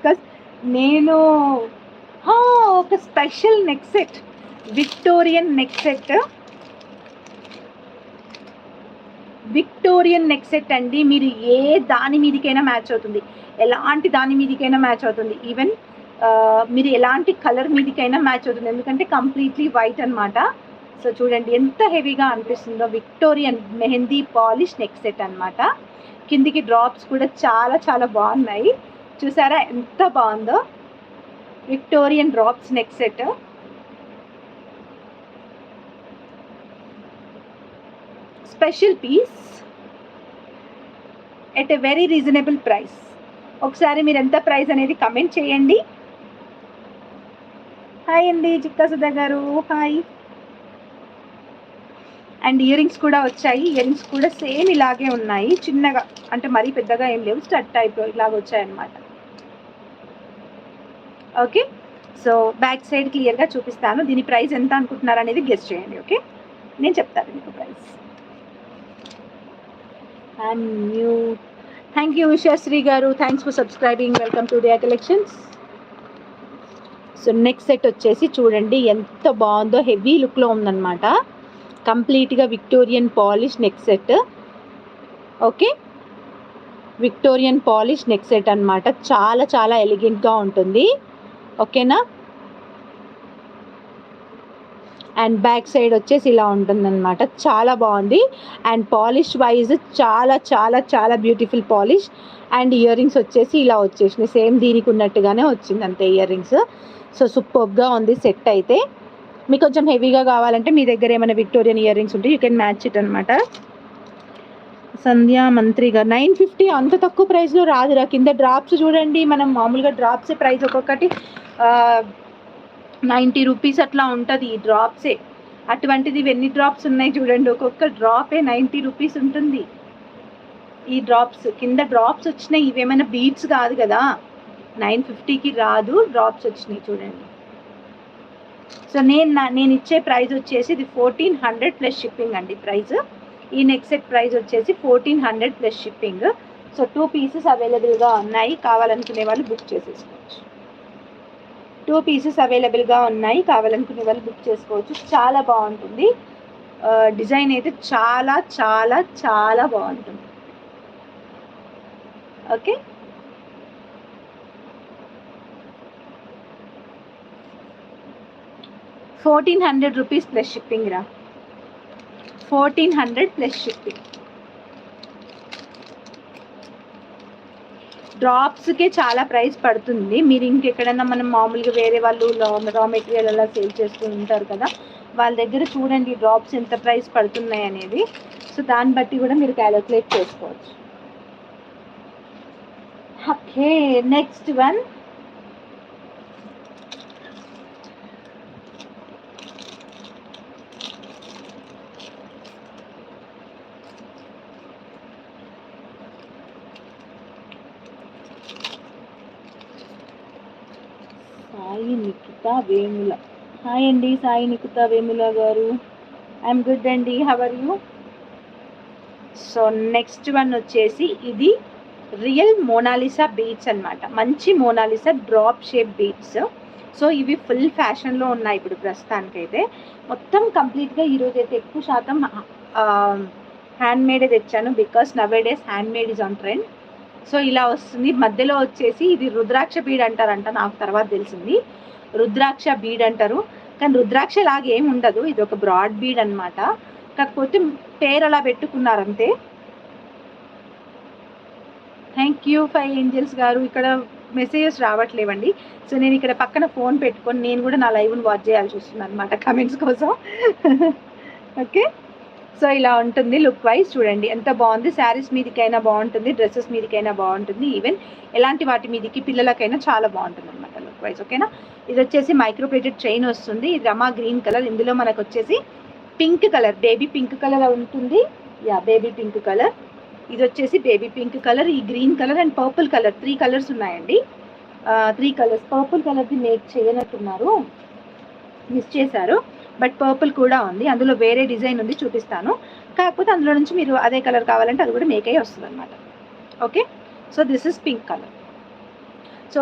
Because నేను ఒక special neck set, Victorian neck set అండి. మీరు ఏ దాని మీదకైనా మ్యాచ్ అవుతుంది, ఎలాంటి దాని మీదకైనా మ్యాచ్ అవుతుంది. ఈవెన్ మీరు ఎలాంటి కలర్ మీదకైనా మ్యాచ్ అవుతుంది, ఎందుకంటే కంప్లీట్లీ వైట్ అనమాట. సో చూడండి ఎంత హెవీగా అనిపిస్తుందో. Victorian mehndi polish neck set అనమాట. కిందికి డ్రాప్స్ కూడా చాలా చాలా బాగున్నాయి. చూసారా ఎంత బాగుందో. Victorian drops neck set. Special piece at a very reasonable price. ఒకసారి మీరు ఎంత ప్రైస్ అనేది కమెంట్ చేయండి. హాయ్ అండి చిక్కా సుధా గారు, హాయ్. అండ్ ఇయర్ రింగ్స్ కూడా వచ్చాయి. ఇయర్ రింగ్స్ కూడా సేమ్ ఇలాగే ఉన్నాయి, చిన్నగా, అంటే మరీ పెద్దగా ఏం లేవు, స్టడ్ టైప్ ఇలాగ వచ్చాయన్నమాట. ఓకే, సో బ్యాక్ సైడ్ క్లియర్గా చూపిస్తాను. దీని ప్రైస్ ఎంత అనుకుంటున్నారు అనేది గెస్ చేయండి. ఓకే, నేను చెప్తాను మీకు price. And new thank you Ushasri garu, thanks for subscribing. Welcome to Diya collections. So neck set వచ్చేసి చూడండి ఎంత బాగుందో, హెవీ లుక్లో ఉందన్నమాట. కంప్లీట్గా Victorian polish neck set. Okay, Victorian polish neck set అనమాట. చాలా చాలా ఎలిగెంట్గా ఉంటుంది. ఓకేనా. అండ్ బ్యాక్ సైడ్ వచ్చేసి ఇలా ఉంటుందన్నమాట. చాలా బాగుంది. అండ్ పాలిష్ వైజ్ చాలా చాలా చాలా beautiful polish. And ear rings వచ్చేసి ఇలా వచ్చేసినాయి, సేమ్ దీనికి ఉన్నట్టుగానే వచ్చింది అంతే ఇయర్ రింగ్స్. సో సూపర్గా ఉంది సెట్ అయితే. మీకు కొంచెం హెవీగా కావాలంటే మీ దగ్గర ఏమైనా విక్టోరియన్ ఇయర్ రింగ్స్ ఉంటే యూ కెన్ మ్యాచ్ ఇట్ అనమాట. సంధ్యా మంత్రి గారు 950 అంత తక్కువ ప్రైస్లో రాదురా. కింద డ్రాప్స్ చూడండి, మనం మామూలుగా డ్రాప్సే ప్రైస్ ఒక్కొక్కటి 90 రూపీస్ అట్లా ఉంటుంది ఈ డ్రాప్సే. అటువంటిది ఎన్ని డ్రాప్స్ ఉన్నాయి చూడండి, ఒక్కొక్క డ్రాపే 90 రూపీస్ ఉంటుంది. ఈ డ్రాప్స్ కింద డ్రాప్స్ వచ్చినాయి, ఇవేమైనా బీట్స్ కాదు కదా, 950కి రాదు, డ్రాప్స్ వచ్చినాయి చూడండి. సో నేను ఇచ్చే ప్రైస్ వచ్చేసి ఇది 1400 ప్లస్ షిప్పింగ్ అండి ప్రైస్. ఈ నెక్ సెట్ ప్రైస్ వచ్చేసి 1400 ప్లస్ షిప్పింగ్. సో 2 పీసెస్ అవైలబుల్గా ఉన్నాయి, కావాలనుకునే వాళ్ళు బుక్ చేసేసుకోవచ్చు. 2 పీసెస్ అవైలబుల్గా ఉన్నాయి, కావాలనుకునే వాళ్ళు బుక్ చేసుకోవచ్చు. చాలా బాగుంటుంది డిజైన్ అయితే, చాలా చాలా చాలా బాగుంటుంది. ఓకే, ₹1400 ప్లస్ షిప్పింగ్ రా, 1400 ప్లస్ షిప్పింగ్. డ్రాప్స్కే చాలా ప్రైస్ పడుతుంది. మీరు ఇంకెక్కడైనా మనం మామూలుగా వేరే వాళ్ళు రా మెటీరియల్ అలా సేల్ చేస్తూ ఉంటారు కదా, వాళ్ళ దగ్గర చూడండి డ్రాప్స్ ఎంత ప్రైస్ పడుతున్నాయి అనేది. సో దాన్ని బట్టి కూడా మీరు క్యాలిక్యులేట్ చేసుకోవచ్చు. Okay, next one Sai Nikhita Vemula. Hi అండి సాయి నిఖిత వేముల గారు, ఐఎమ్ గుడ్ అండి, how are you? So next one వచ్చేసి ఇది రియల్ మోనాలిసా బీడ్స్ అనమాట. మంచి Mona Lisa drop shape beads. So ఇవి ఫుల్ ఫ్యాషన్లో ఉన్నాయి ఇప్పుడు ప్రస్తుతానికైతే. మొత్తం కంప్లీట్గా ఈరోజు అయితే ఎక్కువ శాతం హ్యాండ్మేడే తెచ్చాను, because nowadays handmade is on trend. So ఇలా వస్తుంది. మధ్యలో వచ్చేసి ఇది రుద్రాక్ష బీడ్ అంటారంట, నాకు తర్వాత తెలిసింది రుద్రాక్ష బీడ్ అంటారు. కానీ రుద్రాక్ష లాగా ఏమి ఉండదు, ఇది ఒక బ్రాడ్ బీడ్ అనమాట. కాకపోతే పేరు అలా పెట్టుకున్నారంతే. థ్యాంక్ యూ 5 ఏంజల్స్ గారు. ఇక్కడ మెసేజెస్ రావట్లేవండి. సో నేను ఇక్కడ పక్కన ఫోన్ పెట్టుకొని నేను కూడా నా లైవ్ని వాచ్ చేయాల్సి వస్తుంది అనమాట కమెంట్స్ కోసం. ఓకే, సో ఇలా ఉంటుంది లుక్ వైజ్. చూడండి ఎంత బాగుంది. శారీస్ మీదకైనా బాగుంటుంది, డ్రెస్సెస్ మీదకైనా బాగుంటుంది, ఈవెన్ ఎలాంటి వాటి మీదకి పిల్లలకైనా చాలా బాగుంటుంది అనమాట లుక్ వైజ్. ఓకేనా. ఇది వచ్చేసి మైక్రో ప్లేటెడ్ చైన్ వస్తుంది. ఇది రమా గ్రీన్ కలర్. ఇందులో మనకు వచ్చేసి pink colour, baby pink colour ఉంటుంది. Yeah, baby pink colour. ఇది వచ్చేసి బేబీ పింక్ కలర్, ఈ green colour and purple colour, 3 colours ఉన్నాయండి. 3 కలర్స్. పర్పుల్ కలర్ది మేక్ చేయనట్టున్నారు, మిస్ చేశారు. బట్ పర్పుల్ కూడా ఉంది, అందులో వేరే డిజైన్ ఉంది, చూపిస్తాను. కాకపోతే అందులో నుంచి మీరు అదే కలర్ కావాలంటే అది కూడా మేక్ అయ్యి వస్తుంది అనమాట. Okay, so this is pink colour. So